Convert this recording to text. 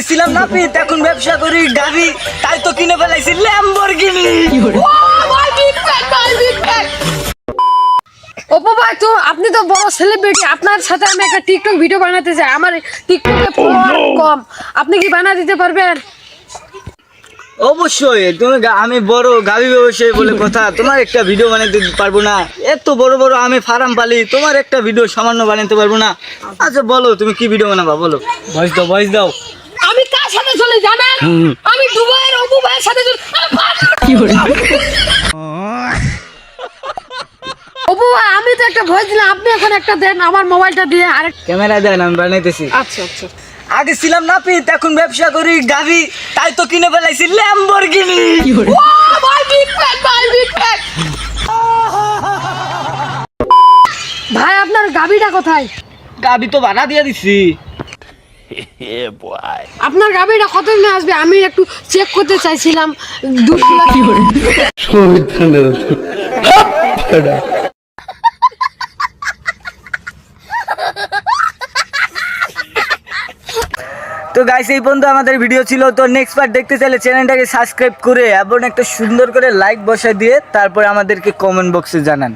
ছিলাম নাপিত, এখন ব্যবসা করি গাড়ি, তাই তো কিনে ফেলাইছি ল্যাম্বরগিনি। ওপো ভাই, তো আপনি তো বড় সেলিব্রিটি, আপনার সাথে আমি একটা টিকটক ভিডিও বানাতে চাই। আমার টিকটকে ফলোয়ার কম, আপনি কি বানা দিতে পারবেন? অবশ্যই তুমি আমি বড় গাড়ি ব্যবসায়ী বলে কথা, তোমার একটা ভিডিও বানাতে পারবো না? এত বড় বড় আমি ফার্ম পালি, তোমার একটা ভিডিও সামান্য বানাতে পারবো না? আচ্ছা বলো তুমি কি ভিডিও বানাবা, বলো। ভয়েস দাও। আমি কার সাথে চলে জানেন? আমি দুবাইয়ের ওপো ভাইয়ের সাথে চলে। ওপো ভাই, আমি তো একটা ভয়েস দিলাম, আপনি এখন একটা দেন আমার মোবাইলটা দিয়ে। আরেক ক্যামেরা দেন, আমি বানাইতেছি। আচ্ছা আচ্ছা। আগে ছিলাম নাপিত, এখন ব্যবসা করি গাড়ি, তাই তো কিনে ফেলাইছি ল্যাম্বরগিনি। ভাই, আপনার গাবিটা কোথায়? গাড়ি তো ভাড়া দিয়ে দিছি। আপনার গাবিটা কত দিনে আসবে? আমি একটু চেক করতে চাইছিলাম। 2 লাখ। তো গাইস, এই পর্যন্ত আমাদের ভিডিও ছিল। তো নেক্সট পার্ট দেখতে চাইলে চ্যানেলটাকে সাবস্ক্রাইব করে এবং একটা সুন্দর করে লাইক বসায় দিয়ে তারপরে আমাদেরকে কমেন্ট বক্সে জানান।